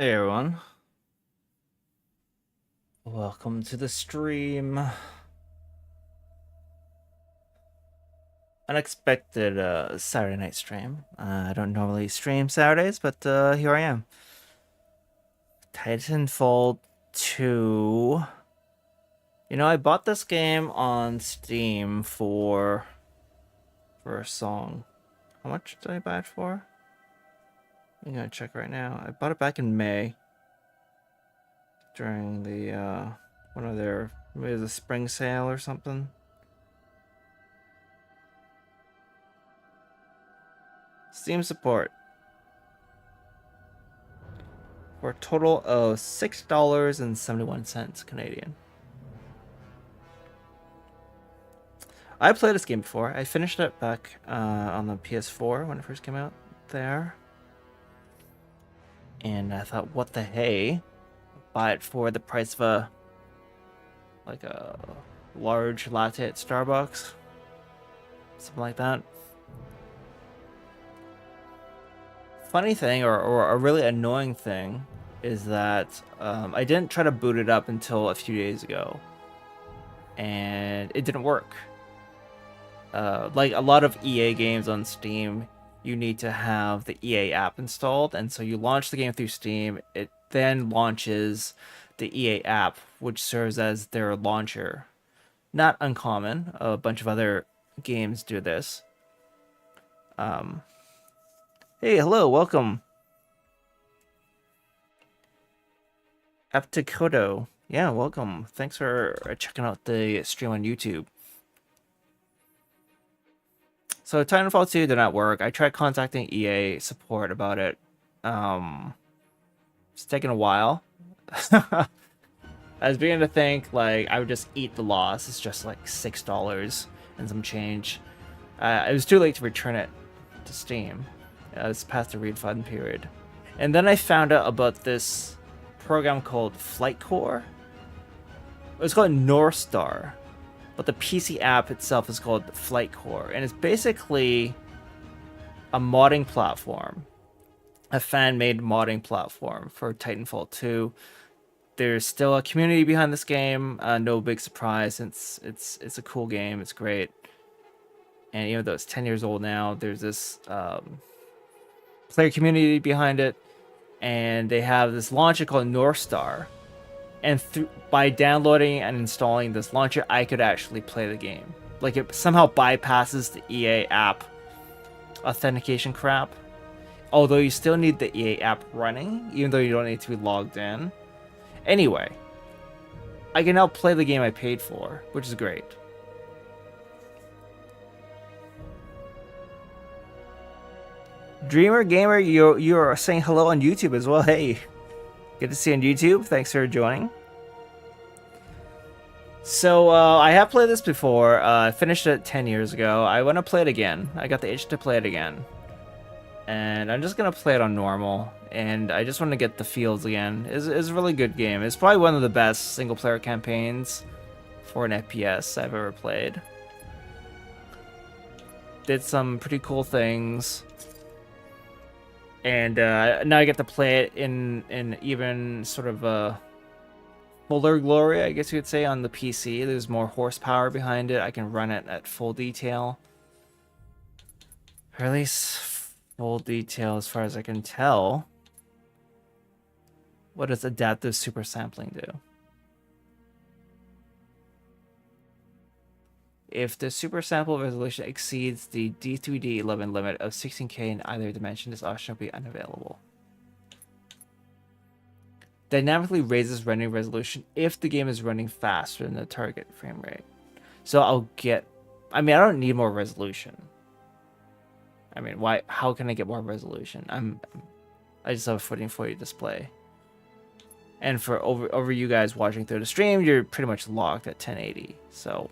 Hey everyone, welcome to the stream. Unexpected Saturday night stream. I don't normally stream Saturdays, but here I am. Titanfall 2. I bought this game on Steam for a song. How much did I buy it for? I'm gonna check right now. I bought it back in May during the one of their maybe the spring sale or something. Steam support for a total of $6.71 Canadian. I played this game before. I finished it back on the PS4 when it first came out there. And I thought, what the hey? Buy it for the price of a large latte at Starbucks. Something like that. Funny thing, or a really annoying thing, is that I didn't try to boot it up until a few days ago. And it didn't work. Like a lot of EA games on Steam, you need to have the EA app installed, and so you launch the game through Steam. It then launches the EA app, which serves as their launcher. Not uncommon. A bunch of other games do this. Hey, hello, welcome. Apticodo. Yeah, welcome. Thanks for checking out the stream on YouTube. So Titanfall 2 did not work. I tried contacting EA support about it. It's taken a while. I was beginning to think like I would just eat the loss. It's just like $6 and some change. It was too late to return it to Steam. It's past the refund period. And then I found out about this program called Flight Core. It was called North Star, but the PC app itself is called Flight Core, and it's basically a modding platform, a fan-made modding platform for Titanfall 2. There's still a community behind this game. No big surprise. It's a cool game. It's great. And even though it's 10 years old now, there's this player community behind it, and they have this launcher called North Star. And by downloading and installing this launcher, I could actually play the game. Like, it somehow bypasses the EA app authentication crap. Although you still need the EA app running, even though you don't need to be logged in. Anyway, I can now play the game I paid for, which is great. Dreamer Gamer, you're saying hello on YouTube as well. Hey, good to see you on YouTube. Thanks for joining. So I have played this before. I finished it 10 years ago. I want to play it again. I got the itch to play it again. And I'm just going to play it on normal. And I just want to get the feels again. It's a really good game. It's probably one of the best single-player campaigns for an FPS I've ever played. Did some pretty cool things. And now I get to play it in even sort of a fuller glory, I guess you could say, on the PC. There's more horsepower behind it. I can run it at full detail. Or at least full detail as far as I can tell. What does adaptive super sampling do? If the super sample resolution exceeds the D3D11 limit of 16K in either dimension, this option will be unavailable. Dynamically raises rendering resolution if the game is running faster than the target frame rate. So I don't need more resolution. I mean, why? How can I get more resolution? I just have a 1440 display. And for over you guys watching through the stream, you're pretty much locked at 1080. So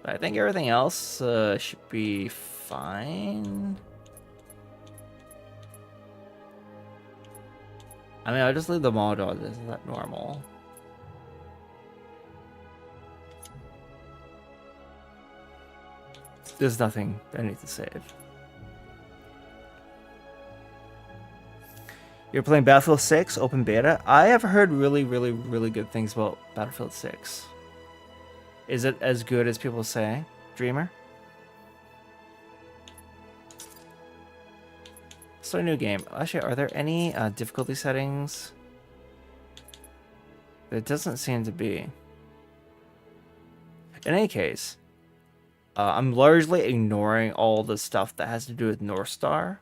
but I think everything else should be fine. I mean, I'll just leave the model as that normal. There's nothing I need to save. You're playing Battlefield 6 open beta? I have heard really, really, really good things about Battlefield 6. Is it as good as people say? Dreamer? So a new game. Actually, are there any difficulty settings? There doesn't seem to be. In any case, I'm largely ignoring all the stuff that has to do with North Star.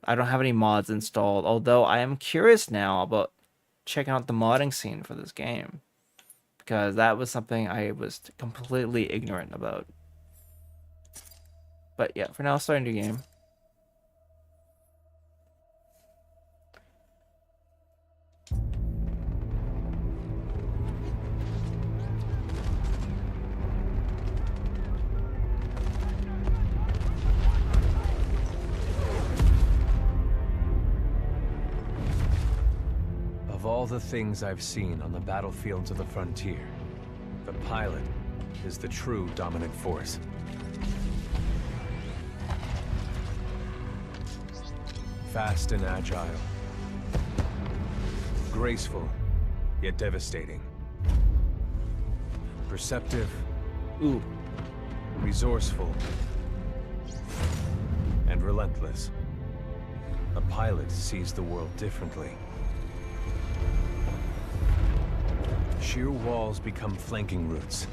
I don't have any mods installed, although I am curious now about checking out the modding scene for this game, because that was something I was completely ignorant about. But yeah, for now, starting a new game. Of all the things I've seen on the battlefields of the frontier, the pilot is the true dominant force. Fast and agile. Graceful, yet devastating. Perceptive. Ooh. Resourceful. And relentless. A pilot sees the world differently. Sheer walls become flanking routes.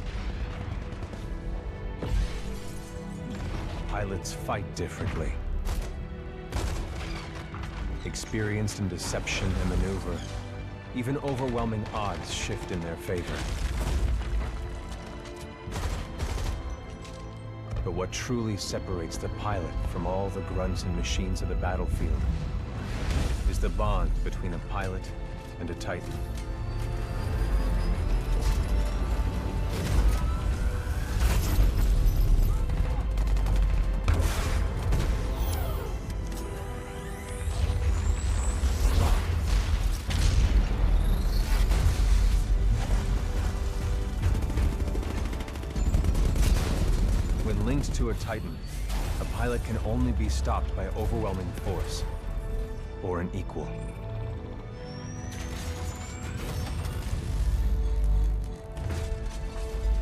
Pilots fight differently. Experienced in deception and maneuver, even overwhelming odds shift in their favor. But what truly separates the pilot from all the grunts and machines of the battlefield is the bond between a pilot and a Titan. Linked to a Titan, a pilot can only be stopped by overwhelming force, or an equal.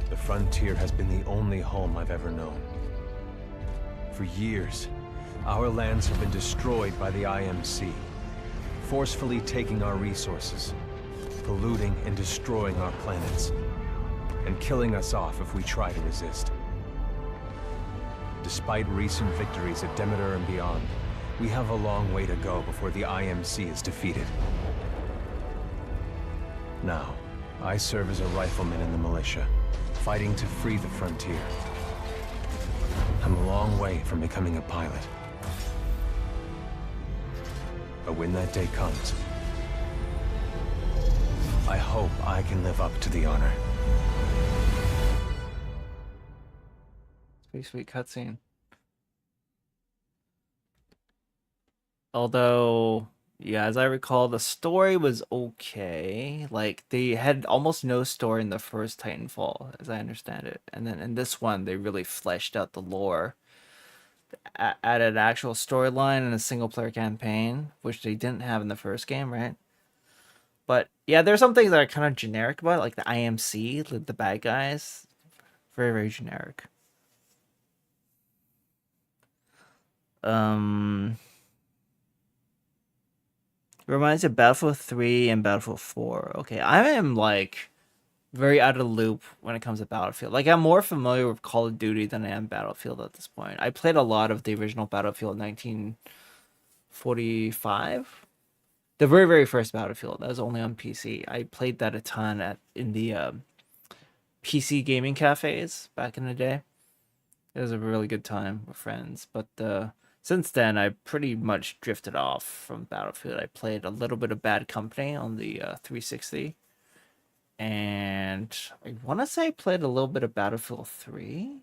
The frontier has been the only home I've ever known. For years, our lands have been destroyed by the IMC, forcefully taking our resources, polluting and destroying our planets, and killing us off if we try to resist. Despite recent victories at Demeter and beyond, we have a long way to go before the IMC is defeated. Now, I serve as a rifleman in the militia, fighting to free the frontier. I'm a long way from becoming a pilot. But when that day comes, I hope I can live up to the honor. Pretty sweet cutscene. Although, yeah, as I recall, the story was okay. Like, they had almost no story in the first Titanfall, as I understand it. And then in this one, they really fleshed out the lore. Added an actual storyline and a single-player campaign, which they didn't have in the first game, right? But, yeah, there's some things that are kind of generic about it, like the IMC, the bad guys. Very, very generic. Reminds me of Battlefield 3 and Battlefield 4. Okay, I am like very out of the loop when it comes to Battlefield. Like, I'm more familiar with Call of Duty than I am Battlefield at this point. I played a lot of the original Battlefield 1945. The very, very first Battlefield. That was only on PC. I played that a ton in the PC gaming cafes back in the day. It was a really good time with friends. But since then, I pretty much drifted off from Battlefield. I played a little bit of Bad Company on the 360. And I want to say I played a little bit of Battlefield 3.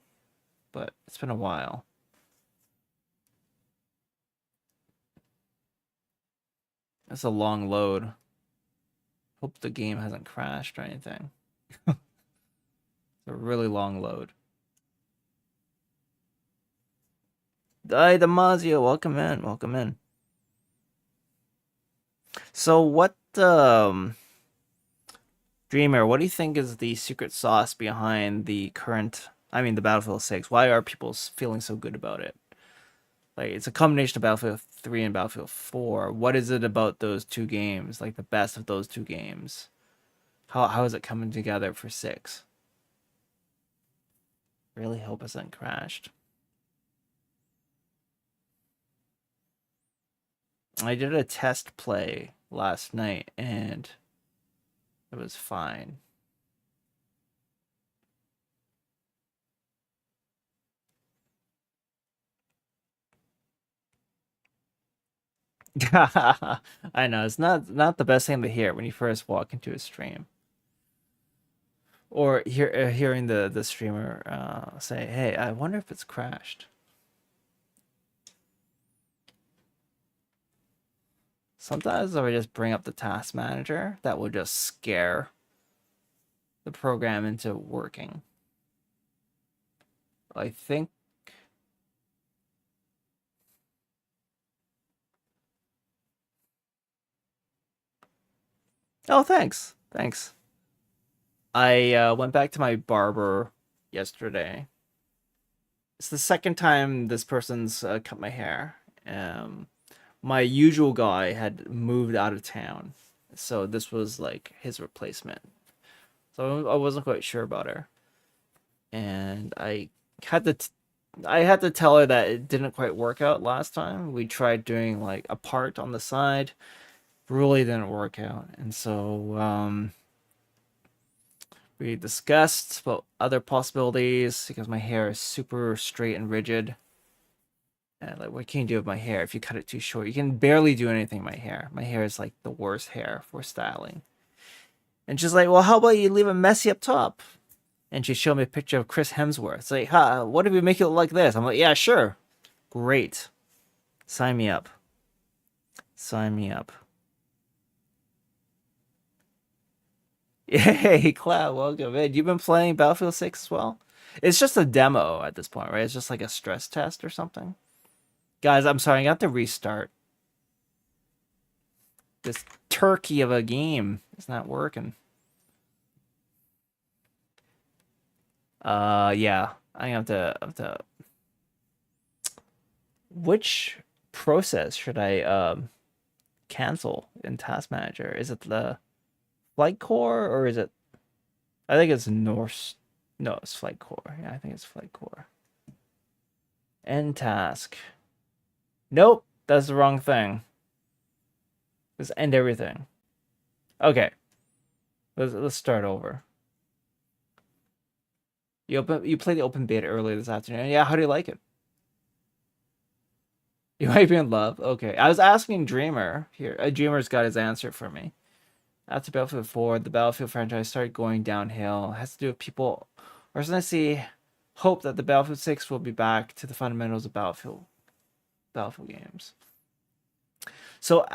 But it's been a while. That's a long load. Hope the game hasn't crashed or anything. It's a really long load. Hi, Damasio, welcome in, welcome in. So what, Dreamer, what do you think is the secret sauce behind the the Battlefield 6? Why are people feeling so good about it? Like, it's a combination of Battlefield 3 and Battlefield 4. What is it about those two games, like the best of those two games? How is it coming together for 6? Really hope it hasn't crashed. I did a test play last night and it was fine. I know it's not the best thing to hear when you first walk into a stream, or hearing the streamer say, "Hey, I wonder if it's crashed." Sometimes if I just bring up the task manager, that will just scare the program into working. I think. Oh, thanks. Thanks. I went back to my barber yesterday. It's the second time this person's cut my hair. My usual guy had moved out of town, so this was like his replacement. So I wasn't quite sure about her, and had to I had to tell her that it didn't quite work out last time. We tried doing like a part on the side, really didn't work out, and so we discussed about other possibilities because my hair is super straight and rigid. And like, what can you do with my hair if you cut it too short? You can barely do anything with my hair. My hair is like the worst hair for styling. And she's like, well, how about you leave it messy up top? And she showed me a picture of Chris Hemsworth. It's like, huh, what if we make it look like this? I'm like, yeah, sure. Great. Sign me up. Sign me up. Hey, Cloud, welcome in. You've been playing Battlefield 6 as well? It's just a demo at this point, right? It's just like a stress test or something. Guys, I'm sorry, I got to restart. This turkey of a game is not working. Yeah. I have to. Which process should I cancel in Task Manager? Is it the Flight Core or is it? I think it's Norse. No, it's Flight Core. Yeah, I think it's Flight Core. End task. Nope, that's the wrong thing. Let's end everything. Okay. Let's start over. You played the open beta earlier this afternoon. Yeah, how do you like it? You might be in love. Okay. I was asking Dreamer here. Dreamer's got his answer for me. After Battlefield 4, the Battlefield franchise started going downhill. It has to do with people, or as I see, hope that the Battlefield 6 will be back to the fundamentals of Battlefield games. So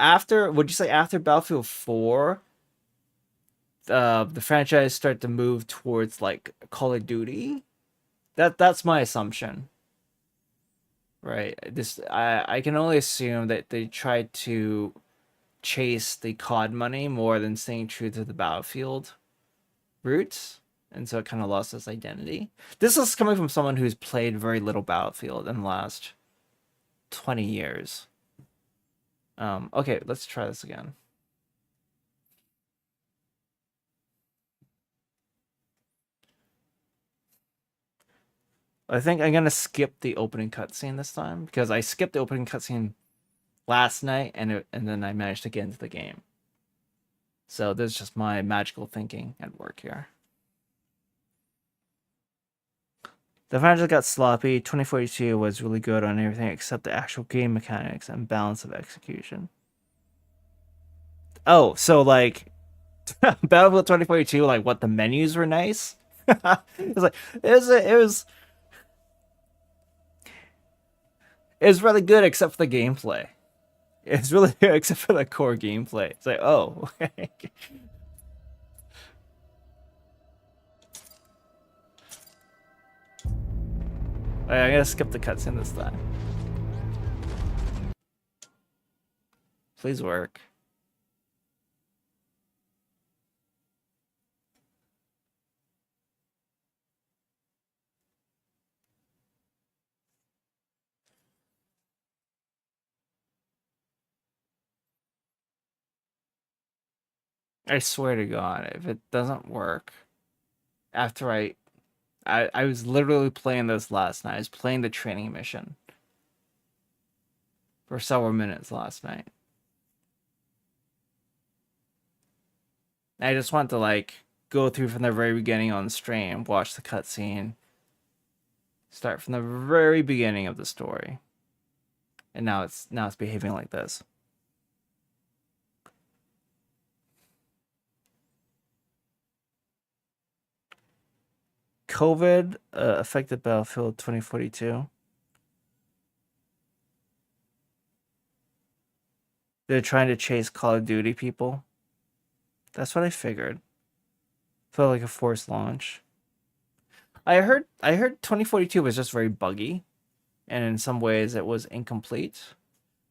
would you say after Battlefield 4, the franchise started to move towards like Call of Duty? That's my assumption. Right. I can only assume that they tried to chase the COD money more than staying true to the Battlefield roots, and so it kind of lost its identity. This is coming from someone who's played very little Battlefield in the last 20 years. Okay, let's try this again. I think I'm gonna skip the opening cutscene this time because I skipped the opening cutscene last night and then I managed to get into the game. So this is just my magical thinking at work here. The franchise got sloppy. 2042 was really good on everything except the actual game mechanics and balance of execution. Oh, so like Battlefield 2042, like what the menus were nice. It was like it was really good except for the gameplay. It's really good except for the core gameplay. It's like, oh. I'm gonna skip the cutscene this time. Please work. I swear to God, if it doesn't work after I was literally playing this last night. I was playing the training mission for several minutes last night. I just want to like go through from the very beginning on stream, watch the cutscene, start from the very beginning of the story. And now it's behaving like this. COVID affected Battlefield 2042. They're trying to chase Call of Duty people. That's what I figured. Felt like a forced launch. I heard 2042 was just very buggy, and in some ways it was incomplete.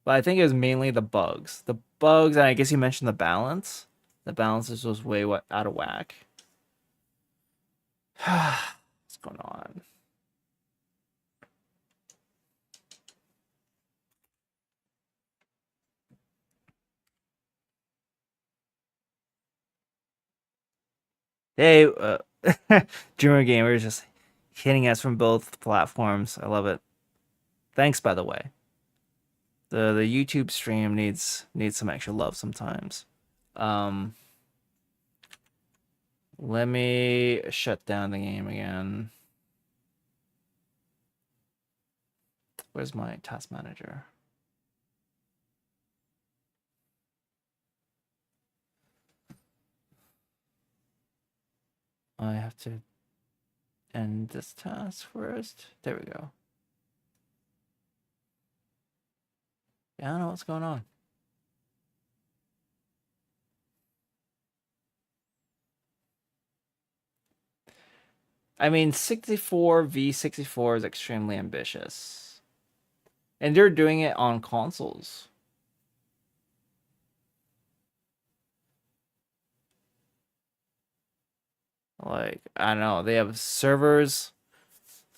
But I think it was mainly the bugs. The bugs, and I guess you mentioned the balance. The balance was way out of whack. What's going on? Hey, Dreamer Gamer is just hitting us from both platforms. I love it. Thanks, by the way. The YouTube stream needs some extra love sometimes. Let me shut down the game again. Where's my task manager? I have to end this task first. There we go. Yeah, I don't know what's going on. I mean, 64 v 64 is extremely ambitious. And they're doing it on consoles. Like, I don't know. They have servers.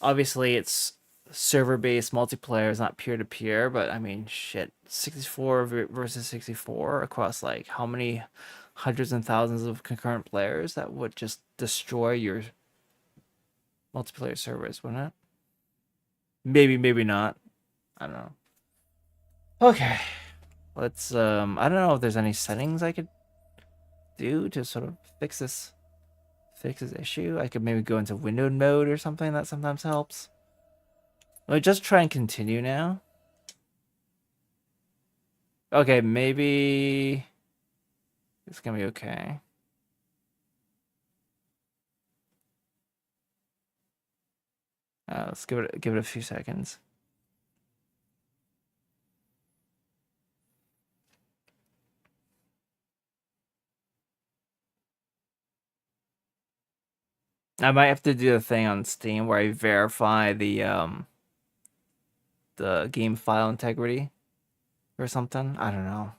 Obviously, it's server-based multiplayer. It's not peer-to-peer, but I mean, shit. 64 versus 64 across, like, how many hundreds and thousands of concurrent players? That would just destroy your multiplayer servers, wouldn't it? Maybe not. I don't know. Okay. Let's I don't know if there's any settings I could do to sort of fix this issue. I could maybe go into windowed mode or something. That sometimes helps. Let me just try and continue now. Okay, maybe it's gonna be okay. Let's give it a few seconds. I might have to do a thing on Steam where I verify the game file integrity or something. I don't know.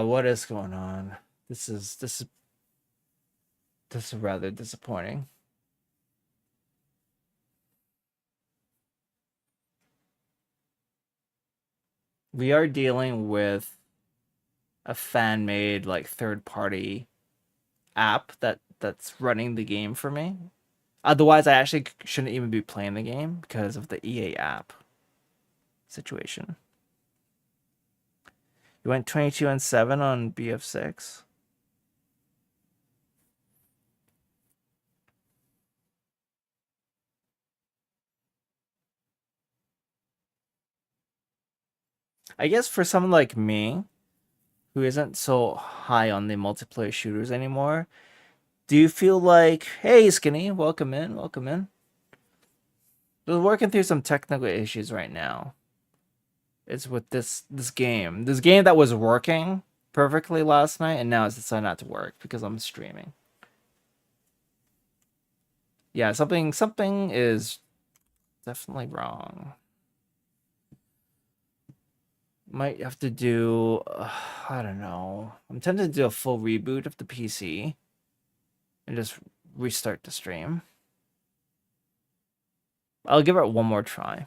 What is going on? This is rather disappointing. We are dealing with a fan-made like third-party app that's running the game for me. Otherwise, I actually shouldn't even be playing the game because of the EA app situation. You went 22-7 on BF6. I guess for someone like me, who isn't so high on the multiplayer shooters anymore, Do you feel like, hey, Skinny, welcome in, welcome in. We're working through some technical issues right now. It's with this game. This game that was working perfectly last night, and now it's decided not to work because I'm streaming. Yeah, something is definitely wrong. Might have to do, I don't know. I'm tempted to do a full reboot of the PC and just restart the stream. I'll give it one more try.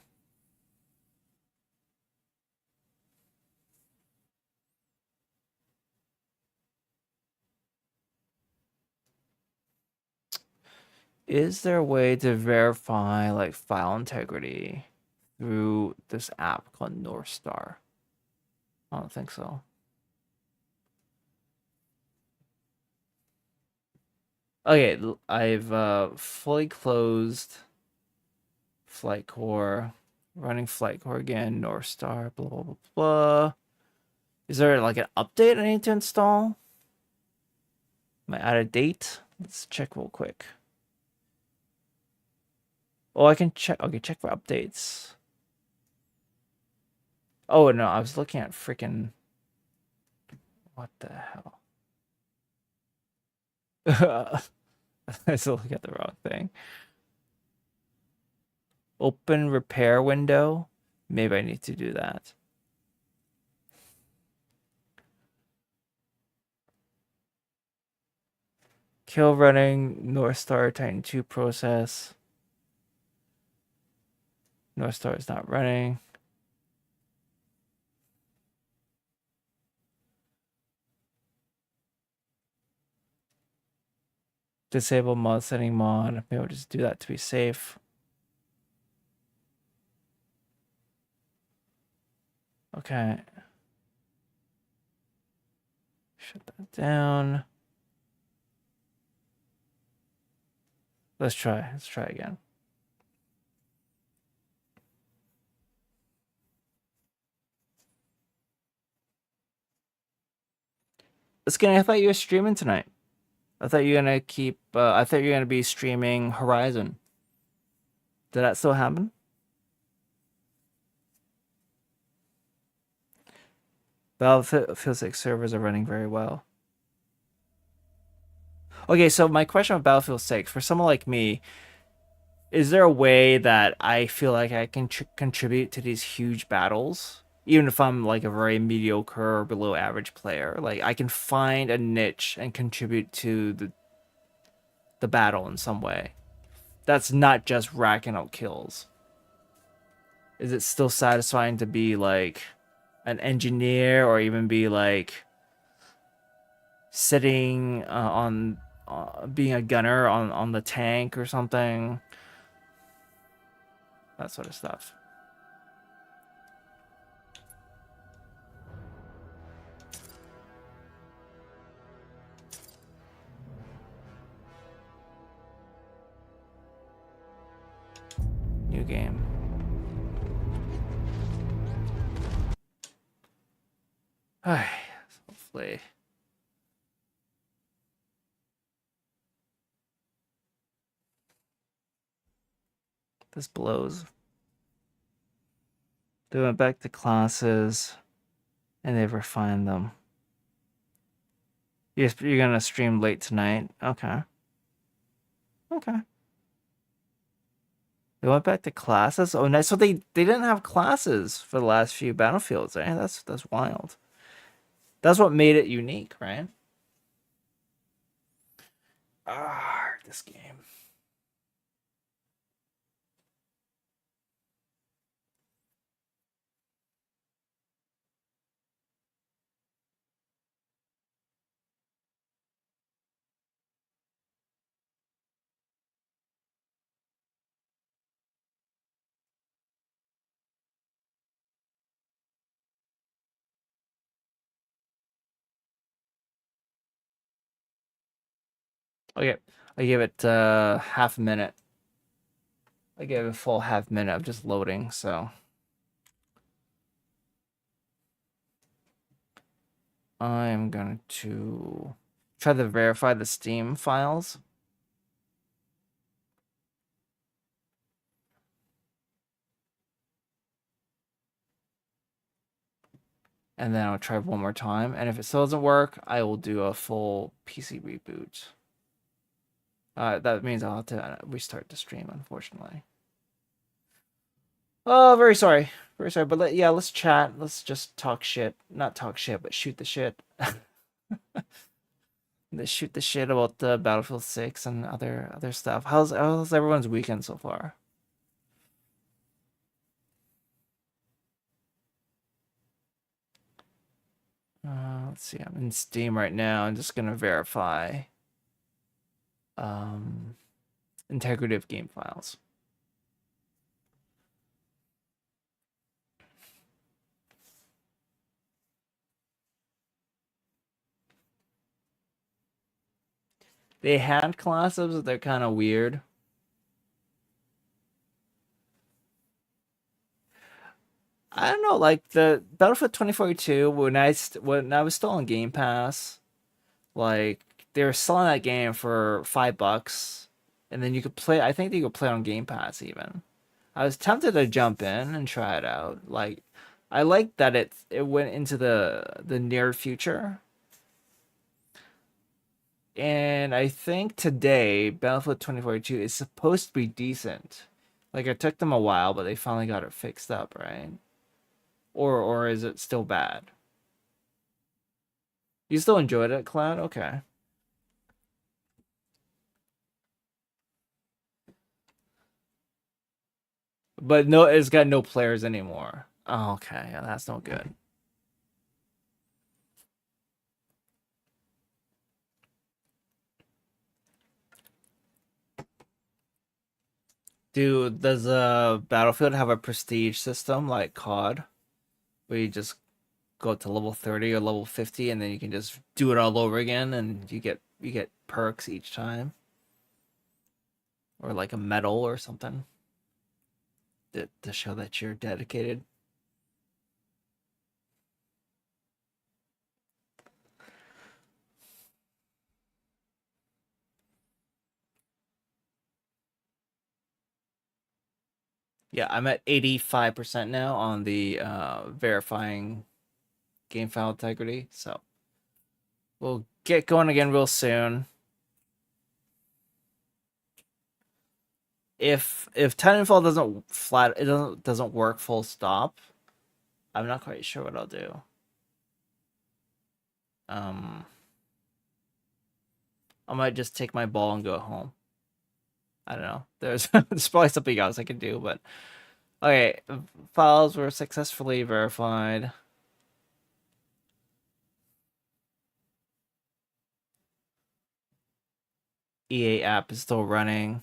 Is there a way to verify like file integrity through this app called North Star? I don't think so. Okay, I've fully closed Flight Core, running Flight Core again, North Star, blah blah blah blah. Is there like an update I need to install? Am I out of date? Let's check real quick. Oh, I can check. Okay, check for updates. Oh no, I was looking at freaking. What the hell? I still look at the wrong thing. Open repair window. Maybe I need to do that. Kill running North Star Titan 2 process. North Star is not running. Disable mod setting mod. Maybe I'll just do that to be safe. Okay. Shut that down. Let's try. Let's try again. Skinny, I thought you were streaming tonight. I thought you were gonna keep. I thought you were gonna be streaming Horizon. Did that still happen? Battlefield 6 servers are running very well. Okay, so my question about Battlefield 6, for someone like me, is there a way that I feel like I can contribute to these huge battles? Even if I'm like a very mediocre or below average player, like I can find a niche and contribute to the battle in some way. That's not just racking out kills. Is it still satisfying to be like an engineer or even be like sitting on being a gunner on the tank or something? That sort of stuff. New game. Hopefully. This blows. They went back to classes and they've refined them. You're gonna stream late tonight? Okay. Okay. They went back to classes? Oh, nice. So they didn't have classes for the last few Battlefields, eh? That's wild. That's what made it unique, right? This game. Okay, I give it half a minute. I gave it a full half minute of just loading, so I'm going to try to verify the Steam files. And then I'll try one more time. And if it still doesn't work, I will do a full PC reboot. That means I'll have to restart the stream, unfortunately. Oh, very sorry. Very sorry. But yeah, let's chat. Let's just talk shit. Not talk shit, but shoot the shit. Let's shoot the shit about the Battlefield 6 and other stuff. How's everyone's weekend so far? Let's see. I'm in Steam right now. I'm just gonna verify integrity of game files. They had classes, but they're kind of weird. I don't know, like the Battlefield 2042 when I was still on Game Pass, like they were selling that game for $5, and then you could play. I think you could play on Game Pass even. I was tempted to jump in and try it out. Like, I like that it went into the near future. And I think today Battlefield 2042 is supposed to be decent. Like it took them a while, but they finally got it fixed up, right? Or is it still bad? You still enjoyed it, Cloud? Okay. But no, it's got no players anymore. Oh, okay, yeah, that's no good. Does Battlefield have a prestige system like COD, where you just go to level 30 or level 50 and then you can just do it all over again and you get perks each time? Or like a medal or something to show that you're dedicated. Yeah, I'm at 85% now on the verifying game file integrity, so we'll get going again real soon. If Titanfall doesn't work full stop, I'm not quite sure what I'll do. I might just take my ball and go home. I don't know. There's probably something else I could do, but okay. Files were successfully verified. EA app is still running.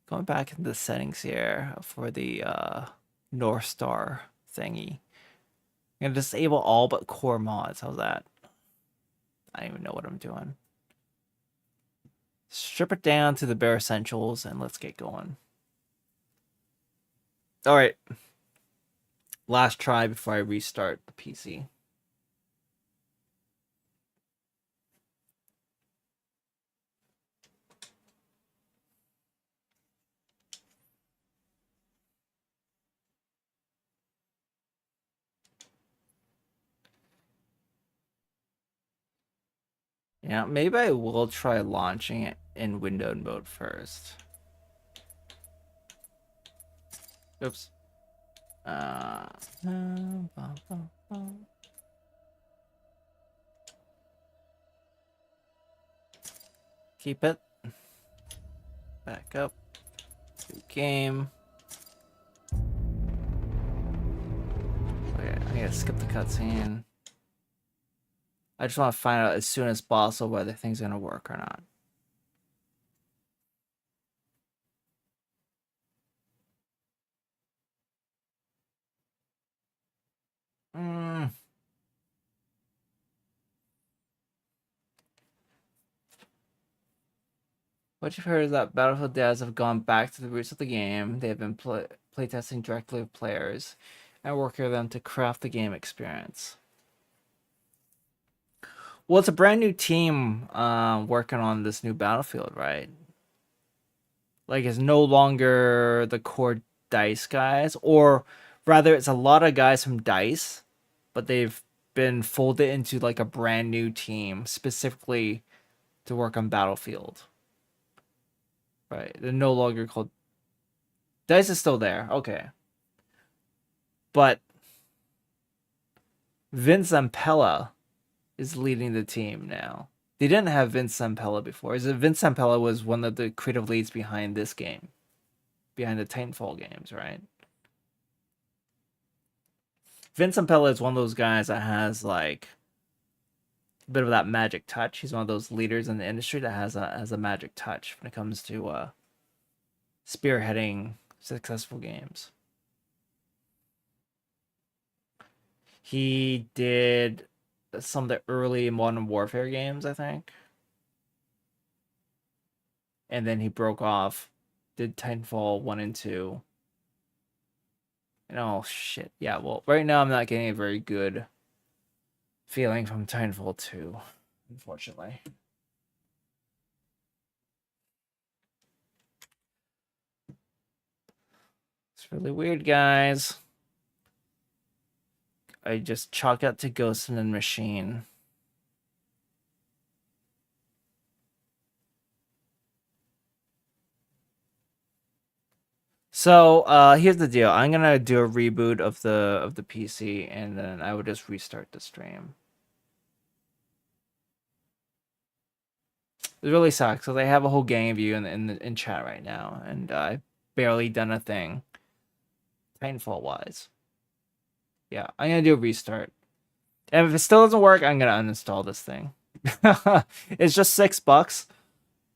Going back into the settings here for the North Star thingy. I'm gonna disable all but core mods. How's that? I don't even know what I'm doing. Strip it down to the bare essentials and let's get going. All right. Last try before I restart the PC. Yeah, maybe I will try launching it in windowed mode first. Oops. Keep it. Back up. New game. Okay, I'm gonna skip the cutscene. I just want to find out as soon as possible whether things gonna work or not. What you've heard is that Battlefield devs have gone back to the roots of the game. They have been playtesting directly with players and working with them to craft the game experience. Well, it's a brand new team working on this new Battlefield, right? Like it's no longer the core DICE guys, or rather it's a lot of guys from DICE, but they've been folded into like a brand new team specifically to work on Battlefield. Right. They're no longer called DICE is still there. Okay. But Vince Zampella is leading the team now. They didn't have Vince Zampella before. Vince Zampella was one of the creative leads behind this game, behind the Titanfall games, right? Vince Zampella is one of those guys that has like a bit of that magic touch. He's one of those leaders in the industry that has a magic touch when it comes to spearheading successful games. He did some of the early Modern Warfare games, I think. And then he broke off, did Titanfall 1 and 2. And oh, shit. Yeah, well, right now I'm not getting a very good feeling from Titanfall 2, unfortunately. It's really weird, guys. I just chalk it to Ghost in the Machine. So here's the deal. I'm gonna do a reboot of the PC, and then I would just restart the stream. It really sucks because I have a whole gang of you in chat right now, and I've barely done a thing. Titanfall wise. Yeah, I'm gonna do a restart. And if it still doesn't work, I'm gonna uninstall this thing. It's just $6,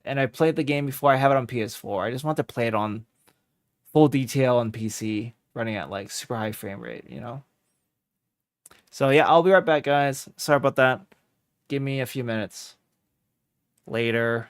and I played the game before. I have it on PS4. I just want to play it on full detail on PC, running at like super high frame rate, you know? So yeah, I'll be right back, guys. Sorry about that. Give me a few minutes. Later.